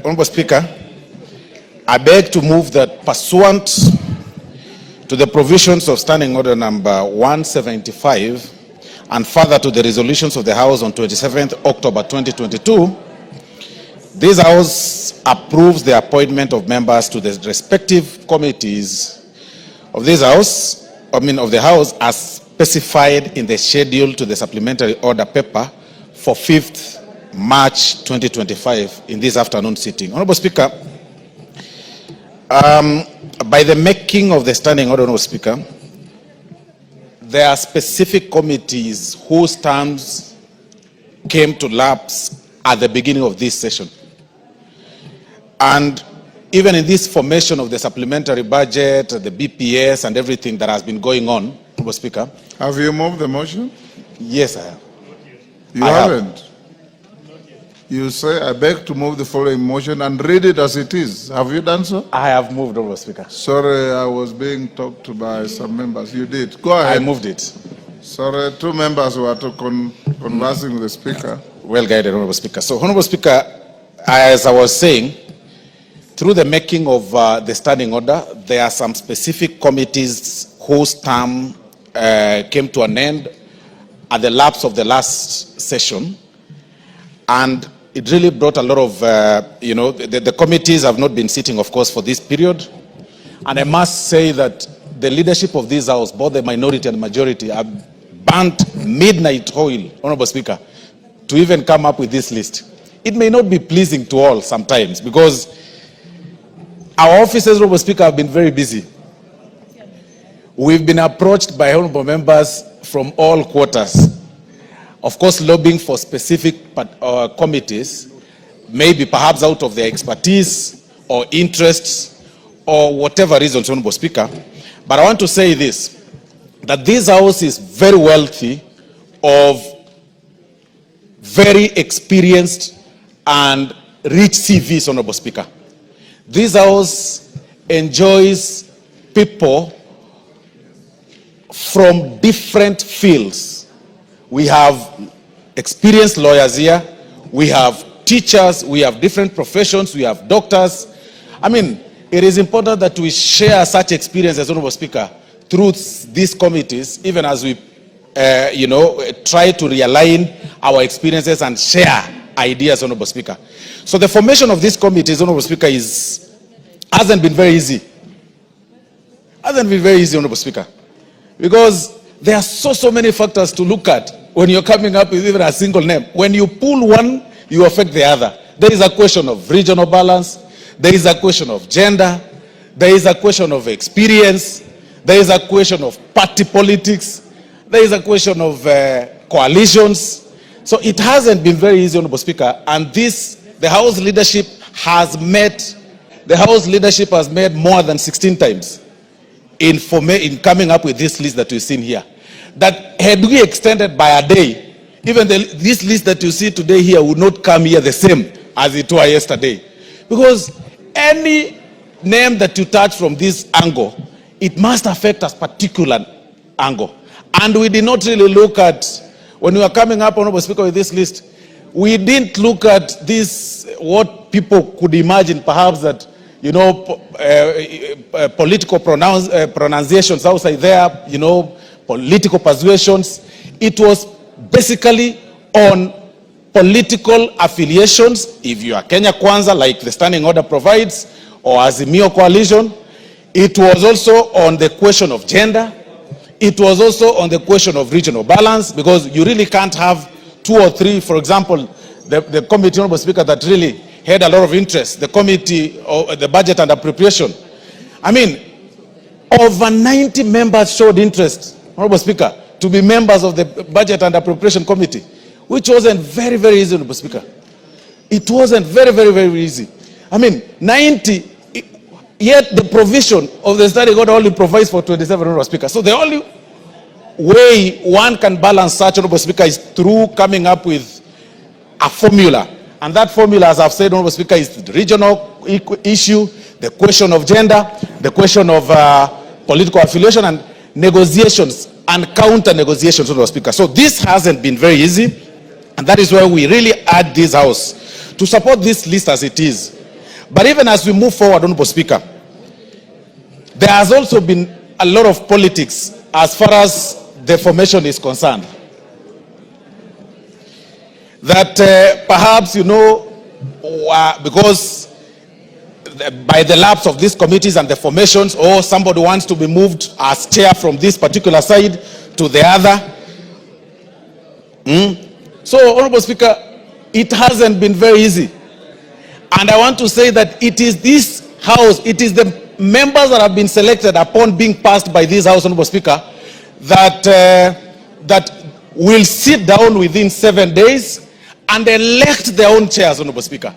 Honorable Speaker, I beg to move that pursuant to the provisions of Standing Order number 175 and further to the resolutions of the House on 27th October 2022, this House approves the appointment of members to the respective committees of this House, of the House, as specified in the schedule to the supplementary order paper for 5th March 2025 in this afternoon sitting. Honorable Speaker, by the making of the standing order, Honorable Speaker, there are specific committees whose terms came to lapse at the beginning of this session. And even in this formation of the supplementary budget, the BPS and everything that has been going on, Honorable Speaker. Have you moved the motion? Yes, I have. You haven't? You say, I beg to move the following motion and read it as it is. Have you done so? I have moved, Honorable Speaker. Sorry, I was being talked to by some members. You did. Go ahead. I moved it. Sorry, two members were conversing with the Speaker. Well guided, Honorable Speaker. So, Honorable Speaker, as I was saying, through the making of the standing order, there are some specific committees whose term came to an end at the lapse of the last session. And it really brought a lot of, the committees have not been sitting, of course, for this period. And I must say that the leadership of this House, both the minority and majority, have burnt midnight oil, Honorable Speaker, to even come up with this list. It may not be pleasing to all sometimes because our officers, Honorable Speaker, have been very busy. We've been approached by honorable members from all quarters, of course, lobbying for specific committees, maybe perhaps out of their expertise or interests or whatever reasons, Honorable Speaker. But I want to say this, that this House is very wealthy of very experienced and rich CVs, Honorable Speaker. This House enjoys people from different fields. We have experienced lawyers here, we have teachers, we have different professions, we have doctors. I mean, it is important that we share such experiences, Honorable Speaker, through these committees, even as we, try to realign our experiences and share ideas, Honorable Speaker. So the formation of these committees, Honorable Speaker, hasn't been very easy. Hasn't been very easy, Honorable Speaker, because there are so many factors to look at when you're coming up with even a single name. When you pull one, you affect the other. There is a question of regional balance. There is a question of gender. There is a question of experience. There is a question of party politics. There is a question of coalitions. So it hasn't been very easy, Honorable Speaker. And the House leadership has met more than 16 times in coming up with this list that we've seen here. That had we extended by a day, even this list that you see today here would not come here the same as it was yesterday. Because any name that you touch from this angle, it must affect a particular angle. And we did not really look at, when we were coming up, Honorable Speaker, with this list, we didn't look at this, what people could imagine perhaps that, political pronunciations outside there, political persuasions. It was basically on political affiliations. If you are Kenya Kwanza, like the standing order provides, or Azimio coalition. It was also on the question of gender. It was also on the question of regional balance, because you really can't have two or three. For example, the committee, Honorable Speaker, that really had a lot of interest, the committee of the budget and appropriation. I mean, over 90 members showed interest, Honorable Speaker, to be members of the budget and appropriation committee, which wasn't very, very easy, Honorable Speaker. It wasn't very, very, very easy. I mean, 90, yet the provision of the standing order only provides for 27, Honorable Speaker. So the only way one can balance such, Honorable Speaker, is through coming up with a formula. And that formula, as I've said, Honorable Speaker, is the regional issue, the question of gender, the question of political affiliation, and negotiations and counter negotiations, Honorable Speaker. So this hasn't been very easy, and that is why we really urge this House to support this list as it is. But even as we move forward, Honorable Speaker, there has also been a lot of politics as far as the formation is concerned. That perhaps, you know, because by the lapse of these committees and the formations, or somebody wants to be moved as chair from this particular side to the other. So, Honorable Speaker, it hasn't been very easy. And I want to say that it is this House, it is the members that have been selected upon being passed by this House, Honorable Speaker, that, that will sit down within 7 days and elect their own chairs, Honorable Speaker.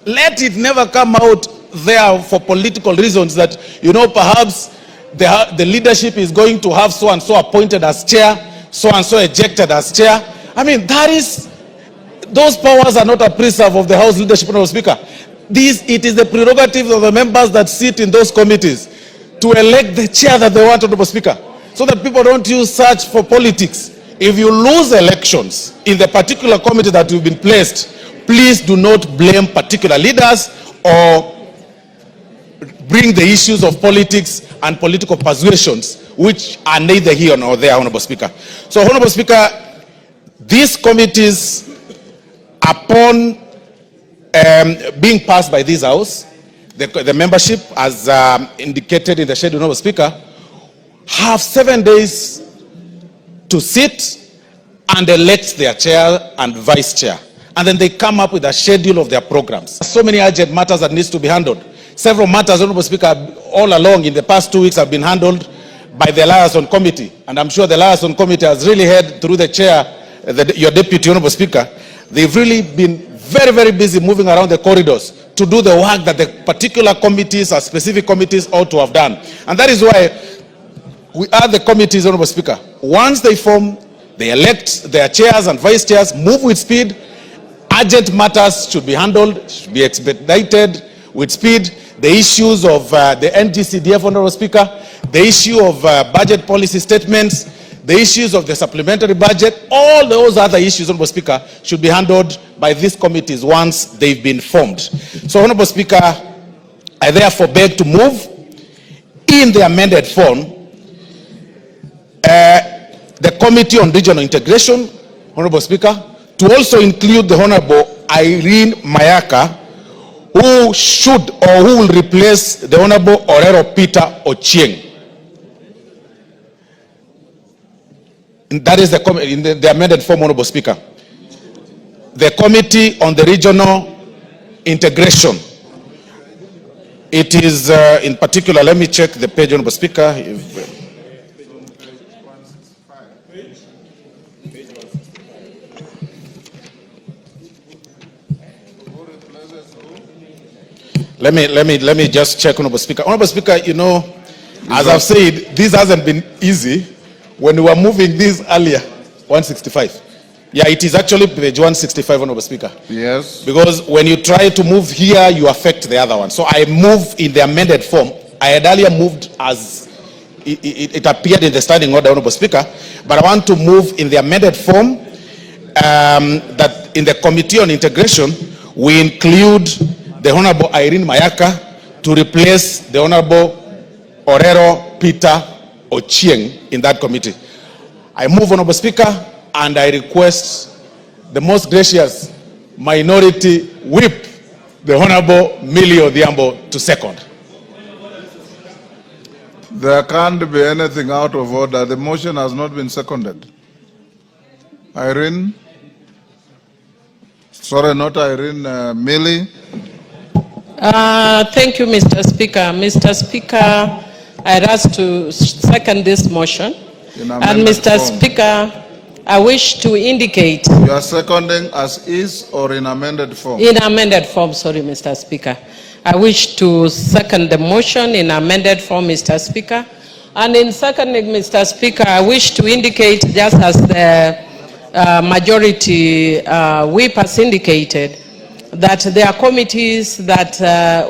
Let it never come out there for political reasons that, you know, perhaps the leadership is going to have so-and-so appointed as chair, so-and-so ejected as chair. I mean, that is, those powers are not a preserve of the House leadership, Honorable Speaker. It is the prerogative of the members that sit in those committees to elect the chair that they want, Honorable Speaker, so that people don't use such for politics. If you lose elections in the particular committee that you've been placed, please do not blame particular leaders or bring the issues of politics and political persuasions, which are neither here nor there, Honorable Speaker. So, Honorable Speaker, these committees, upon being passed by this House, the membership, as indicated in the schedule, Honorable Speaker, have 7 days to sit and elect their chair and vice chair. And then they come up with a schedule of their programs. So many urgent matters that needs to be handled. Several matters, Honorable Speaker, all along in the past 2 weeks have been handled by the Liaison Committee. And I'm sure the Liaison Committee has really heard through the chair, your deputy, Honorable Speaker, they've really been very, very busy moving around the corridors to do the work that the particular committees or specific committees ought to have done. And that is why we are the committees, Honorable Speaker. Once they form, they elect their chairs and vice chairs, move with speed. Urgent matters should be handled, should be expedited with speed. The issues of the NGCDF, Honorable Speaker, the issue of budget policy statements, the issues of the supplementary budget, all those other issues, Honorable Speaker, should be handled by these committees once they've been formed. So, Honorable Speaker, I therefore beg to move in the amended form the Committee on Regional Integration, Honorable Speaker, to also include the Honorable Irene Mayaka, who should or who will replace the Honorable Orero Peter Ochieng. And that is the amended form, Honorable Speaker. The Committee on the Regional Integration. It is in particular, let me check the page, Honorable Speaker. Let me just check, Honorable Speaker. Honorable Speaker, you know, as I've said, this hasn't been easy. When we were moving this earlier, 165. Yeah, it is actually page 165, Honorable Speaker. Yes. Because when you try to move here, you affect the other one. So I move in the amended form. I had earlier moved as it appeared in the standing order, Honorable Speaker, but I want to move in the amended form that in the Committee on Integration, we include the Honorable Irene Mayaka to replace the Honorable Orero Peter Ochieng in that committee. I move, Honorable Speaker, and I request the most gracious minority whip, the Honorable Millie Odhiambo, to second. There can't be anything out of order. The motion has not been seconded. Irene? Sorry, not Irene, Millie? Thank you, Mr. Speaker. Mr. Speaker, I'd ask to second this motion. And Mr. Form. Speaker, I wish to indicate... You are seconding as is or in amended form? In amended form, sorry, Mr. Speaker. I wish to second the motion in amended form, Mr. Speaker. And in seconding, Mr. Speaker, I wish to indicate, just as the majority whip has indicated, that there are committees that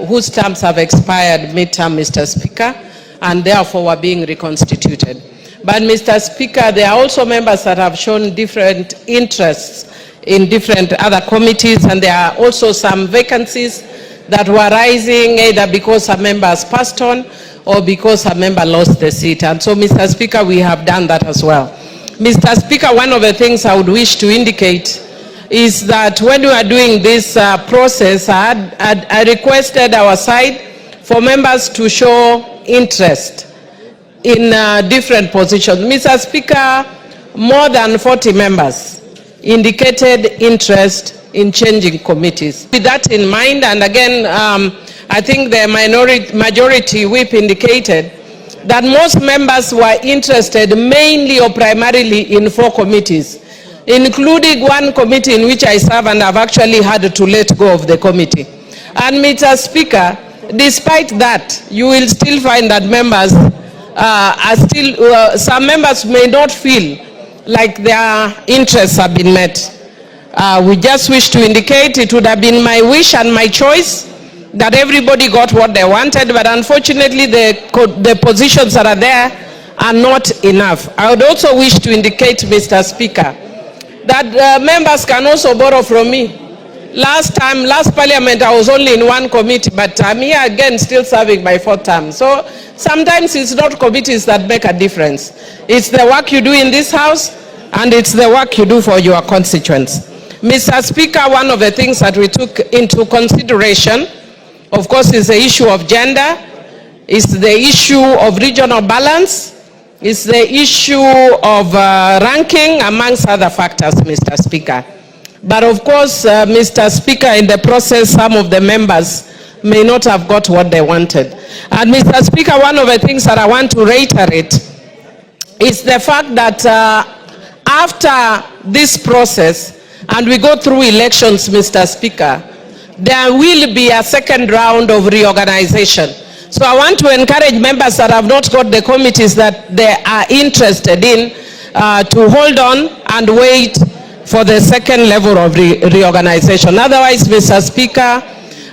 whose terms have expired mid-term, Mr. Speaker, and therefore were being reconstituted. But, Mr. Speaker, there are also members that have shown different interests in different other committees, and there are also some vacancies that were rising either because a member has passed on or because a member lost the seat. And so, Mr. Speaker, we have done that as well. Mr. Speaker, one of the things I would wish to indicate is that when we are doing this process, I requested our side for members to show interest in different positions. Mr. Speaker, more than 40 members indicated interest in changing committees. With that in mind, and again, I think the majority whip indicated that most members were interested mainly or primarily in 4 committees, including one committee in which I serve, and I've actually had to let go of the committee. And Mr. Speaker, despite that, you will still find that members are still, some members may not feel like their interests have been met. We just wish to indicate it would have been my wish and my choice that everybody got what they wanted, but unfortunately the positions that are there are not enough. I would also wish to indicate, Mr. Speaker, that members can also borrow from me. Last parliament, I was only in one committee, but I'm here again still serving my 4th term. So sometimes it's not committees that make a difference. It's the work you do in this house, and it's the work you do for your constituents. Mr. Speaker, one of the things that we took into consideration, of course, is the issue of gender, is the issue of regional balance, is the issue of ranking, amongst other factors, Mr. Speaker. But of course, Mr. Speaker, in the process, some of the members may not have got what they wanted. And Mr. Speaker, one of the things that I want to reiterate is the fact that after this process, and we go through elections, Mr. Speaker, there will be a second round of reorganization. So I want to encourage members that have not got the committees that they are interested in to hold on and wait for the second level of reorganization. Otherwise, Mr. Speaker,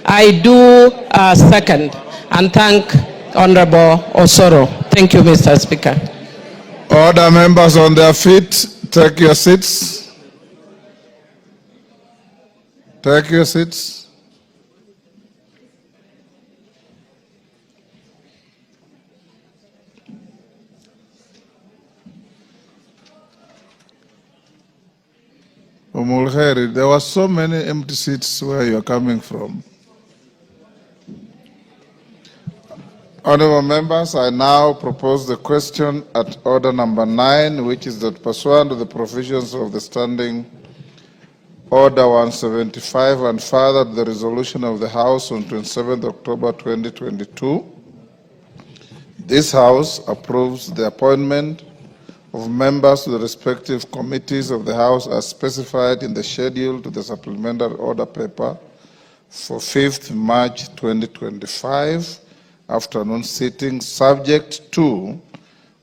I do second and thank Honorable Osoro. Thank you, Mr. Speaker. Order, members on their feet. Take your seats. Take your seats. Umulkheri, there were so many empty seats where you are coming from. Honorable members, I now propose the question at order number 9, which is that pursuant to the provisions of the Standing Order 175 and further the resolution of the House on 27th October 2022, this House approves the appointment of members to the respective committees of the House as specified in the schedule to the supplementary order paper for 5th March 2025 afternoon sitting, subject to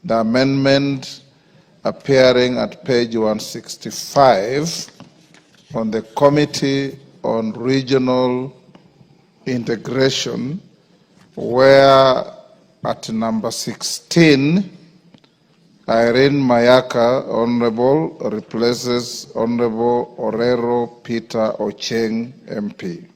the amendment appearing at page 165 on the Committee on Regional Integration, where at number 16, Irene Mayaka, Honorable, replaces Honorable Orero Peter Ocheng, MP.